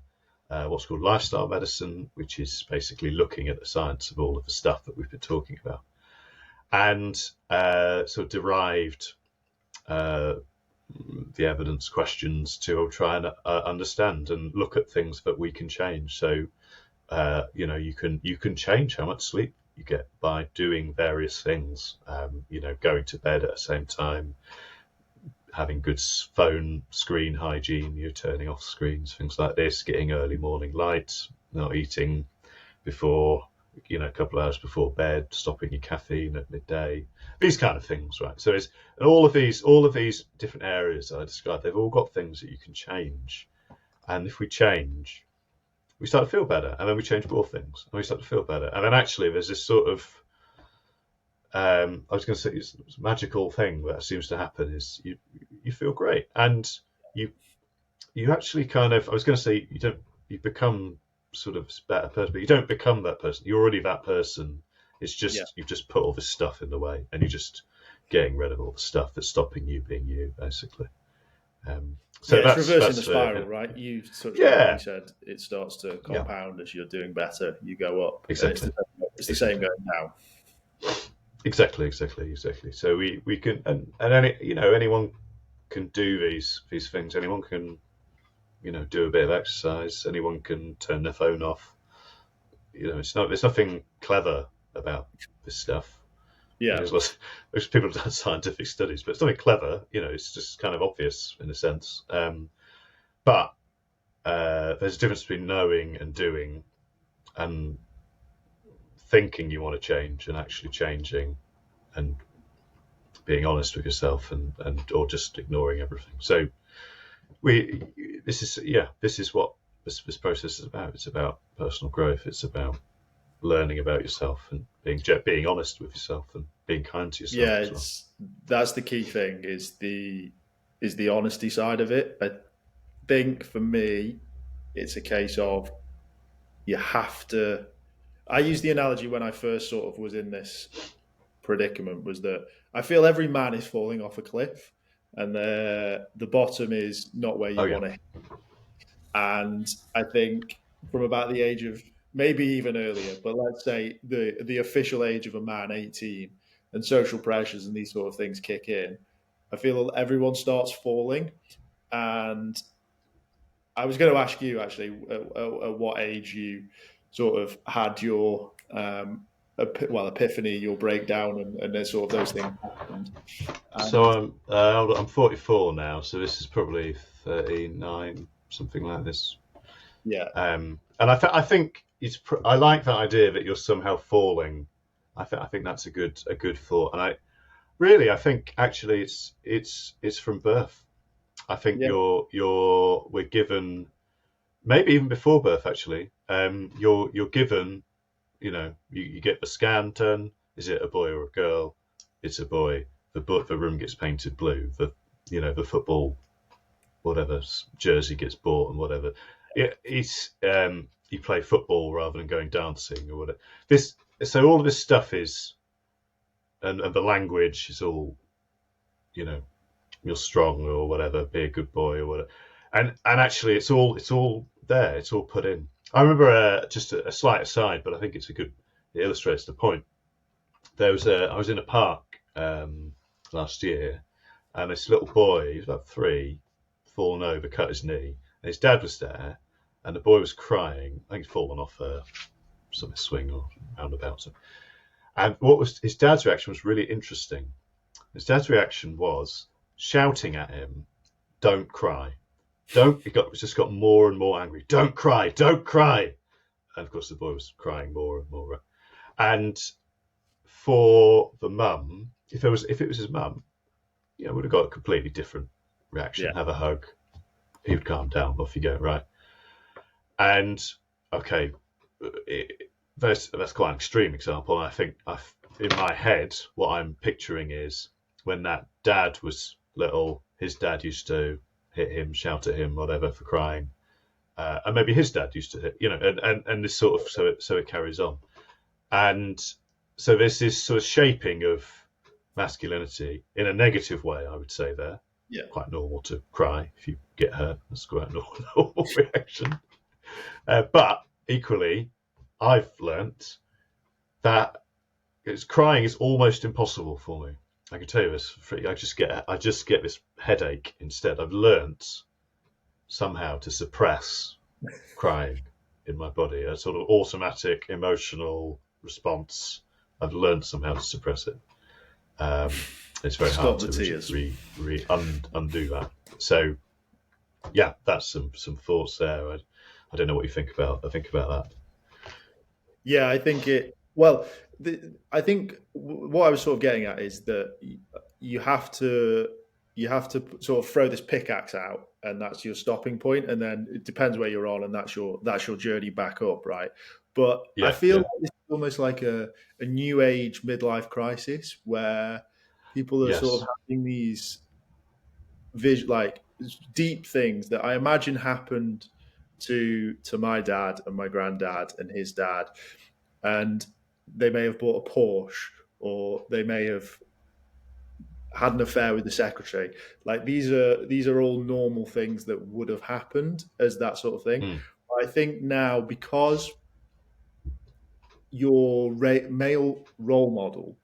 what's called lifestyle medicine, which is basically looking at the science of all of the stuff that we've been talking about, and sort of derived the evidence questions to try and understand and look at things that we can change. So, you can change how much sleep you get by doing various things, going to bed at the same time, having good phone screen hygiene, turning off screens, things like this, getting early morning lights, not eating before, a couple of hours before bed, stopping your caffeine at midday, these kind of things, right? So and all of these different areas that I described, they've all got things that you can change. And if we change, we start to feel better, and then we change more things, and we start to feel better. And then actually there's this sort of, I was going to say, this magical thing that seems to happen is you feel great, and you actually kind of, I was going to say, you become sort of a better person, but you don't become that person. You're already that person. It's just, You've just put all this stuff in the way, and you're just getting rid of all the stuff that's stopping you being you, basically. So it's reversing that's the spiral, right? You touched on it. You yeah, said it starts to yeah, compound as you're doing better. You go up, and exactly, it's the same exactly. going down. Exactly. So we can and anyone can do these things. Anyone can do a bit of exercise. Anyone can turn their phone off. There's nothing clever about this stuff. Yeah, There's people have done scientific studies, but it's nothing clever. It's just kind of obvious in a sense. But there's a difference between knowing and doing, and thinking you want to change and actually changing, and being honest with yourself, and or just ignoring everything. So this is what this process is about. It's about personal growth. It's about learning about yourself and being honest with yourself and being kind to yourself yeah. as well. That's the key thing is the honesty side of it. I think for me, it's a case of you have to. I use the analogy when I first sort of was in this predicament was that I feel every man is falling off a cliff, and the bottom is not where Oh you yeah, want to. And I think from about the age of maybe even earlier, but let's say the official age of a man, 18, and social pressures and these sort of things kick in, I feel everyone starts falling. And I was going to ask you actually at what age you sort of had your epiphany, your breakdown, and then sort of those things happened. And so I'm 44 now, so this is probably 39, something like this. yeah, And I think I like that idea that you're somehow falling. I think that's a good thought, and I think actually it's from birth. I think yeah, we're given, maybe even before birth actually. You're given, you get the scan done. Is it a boy or a girl? It's a boy. The room gets painted blue. The football, whatever jersey gets bought and whatever. It's you play football rather than going dancing or whatever. So all of this stuff is, and the language is all, you're strong or whatever, be a good boy or whatever, and actually it's all there. It's all put in. I remember just a slight aside, but I think it illustrates the point. I was in a park last year, and this little boy, he was about 3, fallen over, cut his knee, and his dad was there, and the boy was crying. I think he'd fallen off some swing or roundabout. And his dad's reaction was really interesting. His dad's reaction was shouting at him, "Don't cry! Just got more and more angry. Don't cry! Don't cry!" And of course, the boy was crying more and more. And for the mum, if it was his mum, would have got a completely different reaction. yeah, Have a hug. He would calm down. Off you go. Right. And okay, that's quite an extreme example. And I think in my head, what I'm picturing is when that dad was little, his dad used to hit him, shout at him, whatever, for crying, and maybe his dad used to hit, and this sort of so it carries on, and so there's this sort of shaping of masculinity in a negative way, I would say. There, yeah, quite normal to cry if you get hurt. That's quite a normal reaction. But equally, I've learnt that crying is almost impossible for me. I can tell you this. I just get this headache instead. I've learnt somehow to suppress crying in my body, a sort of automatic emotional response. I've learnt somehow to suppress it. It's very hard to undo that. So, yeah, that's some thoughts there. I don't know what you think about. I think about that. yeah. I think it. Well, I think what I was sort of getting at is that you have to sort of throw this pickaxe out, and that's your stopping point, and then it depends where you're on, and that's your journey back up, right? But I Yeah, feel yeah, like this is almost like a new age midlife crisis where people are sort of yes, having these like deep things that I imagine happened to my dad and my granddad and his dad, and they may have bought a Porsche, or they may have had an affair with the secretary. Like these are all normal things that would have happened as that sort of thing. Mm. I think now, because your male role model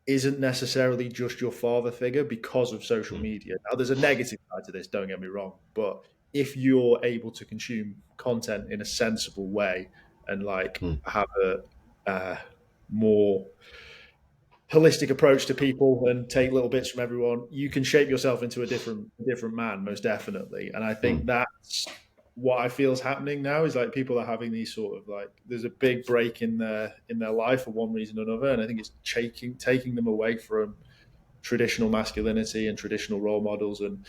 isn't necessarily just your father figure because of social Mm. media. Now, there's a negative side to this, don't get me wrong, but if you're able to consume content in a sensible way and like Mm. have a more holistic approach to people and take little bits from everyone, you can shape yourself into a different man, most definitely. And I think Mm. that's what I feel is happening now, is like people are having these sort of like, there's a big break in their life for one reason or another, and I think it's taking them away from traditional masculinity and traditional role models and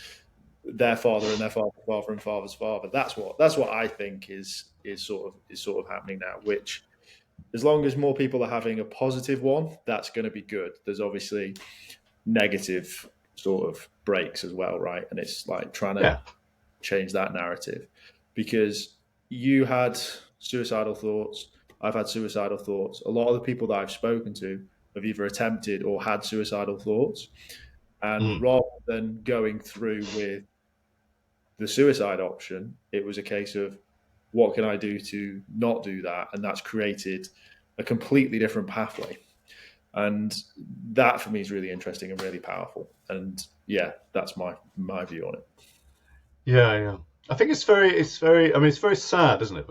their father and their father's father and father's father. That's what I think is sort of happening now, which, as long as more people are having a positive one, that's going to be good. There's obviously negative sort of breaks as well, right? And it's like trying to Yeah. change that narrative, because you had suicidal thoughts, I've had suicidal thoughts. A lot of the people that I've spoken to have either attempted or had suicidal thoughts. And Mm. rather than going through with the suicide option, it was a case of, what can I do to not do that? And that's created a completely different pathway. And that for me is really interesting and really powerful. And yeah, that's my view on it. Yeah, yeah. I think it's very. I mean, it's very sad, isn't it?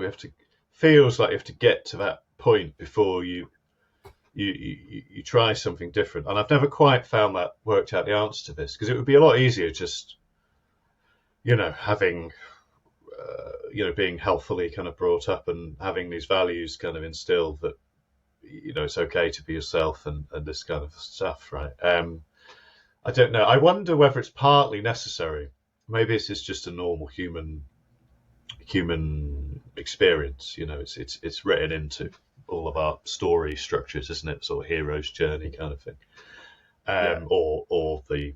Feels like you have to get to that point before you try something different. And I've never quite worked out the answer to this, because it would be a lot easier just, having, being healthfully kind of brought up and having these values kind of instilled that, it's okay to be yourself and this kind of stuff, right? I don't know. I wonder whether it's partly necessary. Maybe this is just a normal human experience. It's written into all of our story structures, isn't it? Sort of hero's journey kind of thing. Yeah. Or the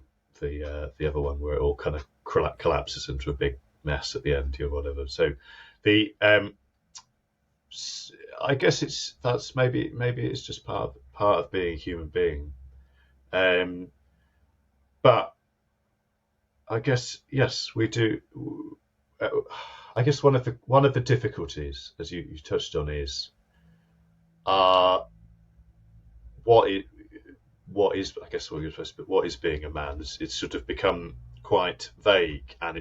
other one where it all kind of collapses into a big mess at the end or whatever. So the I guess that's maybe it's just part of being a human being. But I guess, yes, we do. I guess one of the difficulties, as you touched on, is uh, what is I guess what you're supposed to. What is being a man? It's sort of become quite vague, and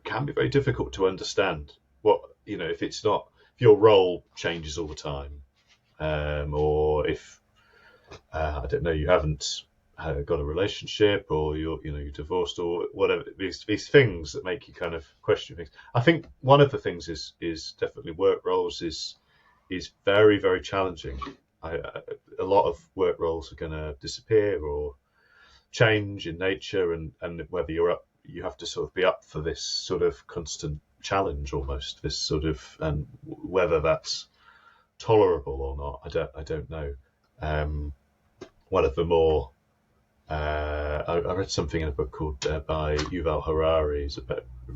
can be very difficult to understand. What, if your role changes all the time, or if I don't know, you haven't got a relationship, or you're divorced, or whatever, these things that make you kind of question things. I think one of the things is definitely work roles is very, very challenging. A lot of work roles are going to disappear or change in nature, and whether you have to sort of be up for this sort of constant challenge, almost this sort of, and whether that's tolerable or not, I don't know. One of the more I read something in a book called by Yuval Harari. He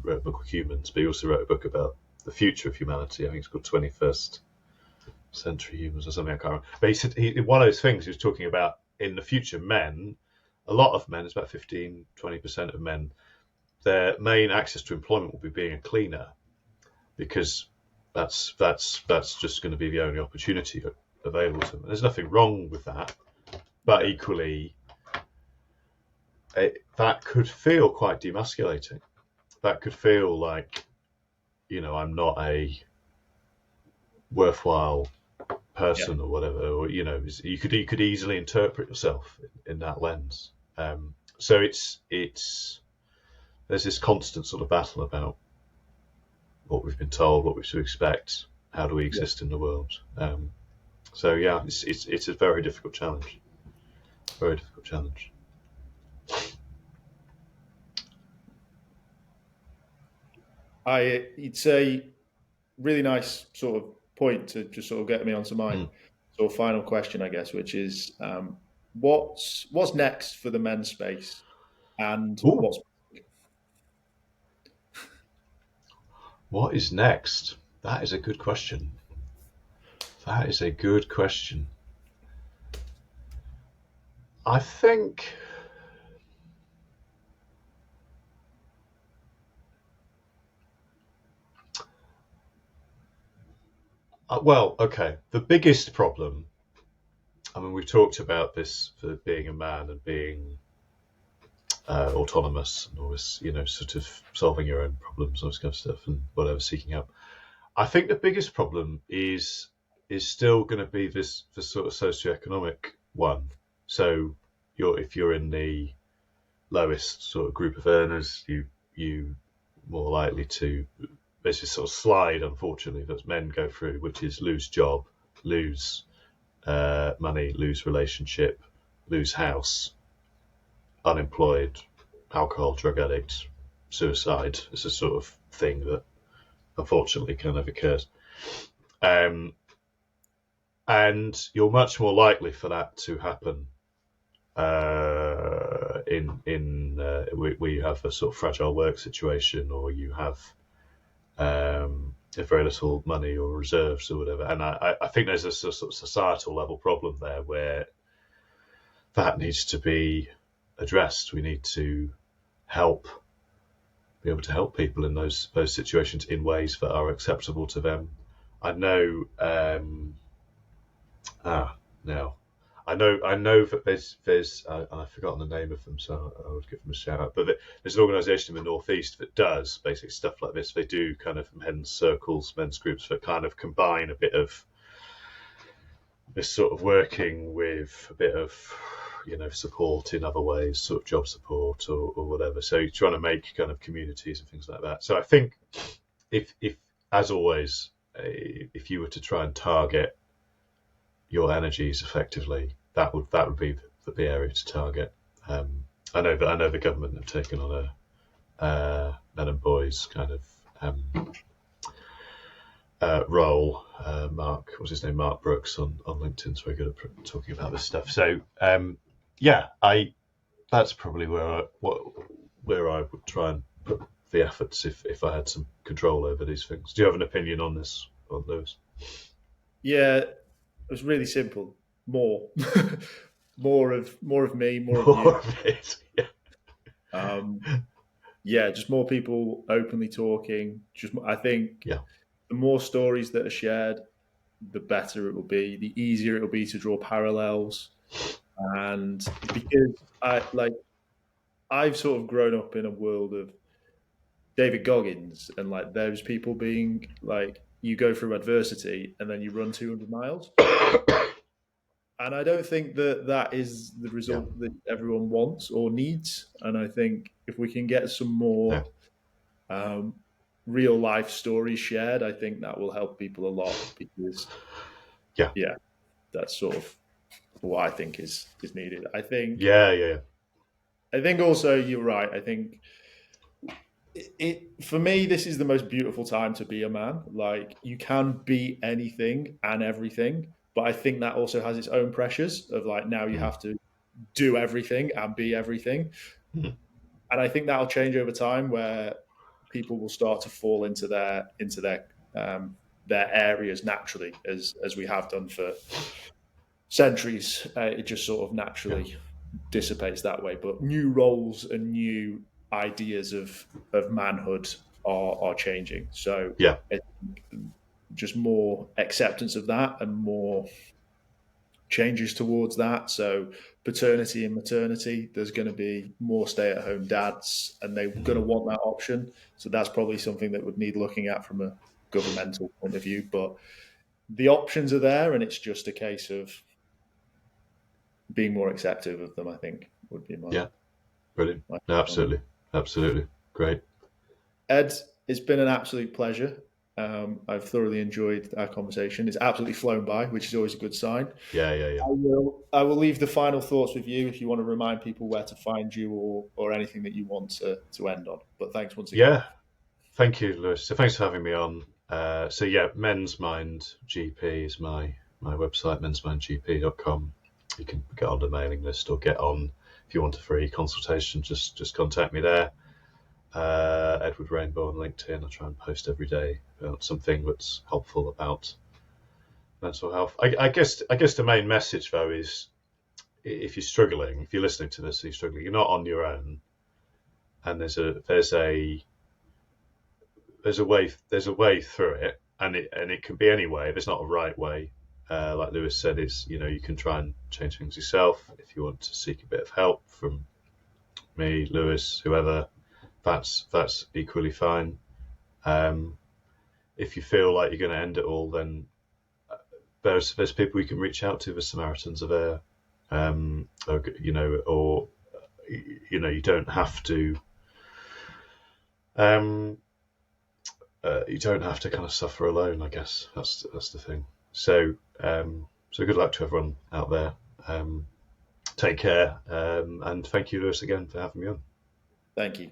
wrote a book called Humans, but he also wrote a book about the future of humanity. I think it's called 21st Century Humans or something. I can't remember. But he said one of those things he was talking about, in the future, a lot of men, it's about 15-20% of men, their main access to employment will be being a cleaner, because that's just going to be the only opportunity available to them. There's nothing wrong with that, but equally, that could feel quite demasculating. That could feel like, I'm not a worthwhile person, or whatever, or you could easily interpret yourself in that lens. So there's this constant sort of battle about what we've been told, what we should expect, how do we exist in the world. So yeah, it's a very difficult challenge. Very difficult challenge. It's a really nice sort of point to just sort of get me onto my sort of final question, I guess, which is, what's next for the men's space, and Ooh. What is next? That is a good question. I think well, okay. The biggest problem, I mean, we've talked about this for being a man and being autonomous and always, sort of solving your own problems, all this kind of stuff, and whatever, seeking help. I think the biggest problem is still going to be this sort of socioeconomic one. So if you're in the lowest sort of group of earners, you more likely to basically sort of slide, unfortunately, that men go through, which is lose job, lose money, lose relationship, lose house, unemployed, alcohol, drug addict, suicide. It's a sort of thing that unfortunately kind of occurs. And you're much more likely for that to happen where you have a sort of fragile work situation, or you have very little money or reserves or whatever. And I think there's a sort of societal level problem there where that needs to be addressed. We need to be able to help people in those situations in ways that are acceptable to them. I know I know that there's and I've forgotten the name of them, so I would give them a shout out. But there's an organisation in the Northeast that does basic stuff like this. They do kind of men's circles, men's groups that kind of combine a bit of this sort of working with a bit of support in other ways, sort of job support or whatever. So you're trying to make kind of communities and things like that. So I think if as always, if you were to try and target your energies effectively, that would be the area to target. I know the government have taken on a men and boys kind of role. Mark Brooks on LinkedIn's very good at talking about this stuff. So that's probably where I would try and put the efforts if I had some control over these things. Do you have an opinion on this, on Lewis? Yeah, it was really simple. More of me, more of you. Of it. Yeah. Just more people openly talking. I think the more stories that are shared, the better it will be. The easier it will be to draw parallels. And because I've sort of grown up in a world of David Goggins and like those people being like, you go through adversity and then you run 200 miles. And I don't think that is the result that everyone wants or needs. And I think if we can get some more real life stories shared, I think that will help people a lot, because that's sort of what I think is needed. I think I think also you're right. I think for me, this is the most beautiful time to be a man. Like, you can be anything and everything, but I think that also has its own pressures of like, now you have to do everything and be everything. And I think that'll change over time, where people will start to fall into their areas naturally, as we have done for centuries. It just sort of naturally dissipates that way. But new roles and new ideas of manhood are changing. So just more acceptance of that and more changes towards that. So paternity and maternity, there's going to be more stay-at-home dads, and they're going to want that option. So that's probably something that would need looking at from a governmental point of view. But the options are there, and it's just a case of being more accepting of them, I think, would be my brilliant. No, absolutely great. Ed, it's been an absolute pleasure. I've thoroughly enjoyed our conversation. It's absolutely flown by, which is always a good sign. Yeah. I will leave the final thoughts with you if you want to remind people where to find you or anything that you want to end on. But thanks once again. Yeah, thank you, Lewis. So thanks for having me on. Men's Mind GP is my website, mensmindgp.com. You can get on the mailing list or get on, if you want a free consultation, just contact me there. Edward Rainbow on LinkedIn. I try and post every day about something that's helpful about mental health. I guess the main message though is if you're struggling, if you're listening to this, and you're struggling, you're not on your own, and there's a way through it, and it can be any way. There's not a right way. Like Lewis said, is you can try and change things yourself. If you want to seek a bit of help from me, Lewis, whoever, that's equally fine. If you feel like you're going to end it all, then there's people you can reach out to. The Samaritans are there, or you don't have to. You don't have to kind of suffer alone. I guess that's the thing. So good luck to everyone out there. Take care, and thank you, Lewis, again for having me on. Thank you.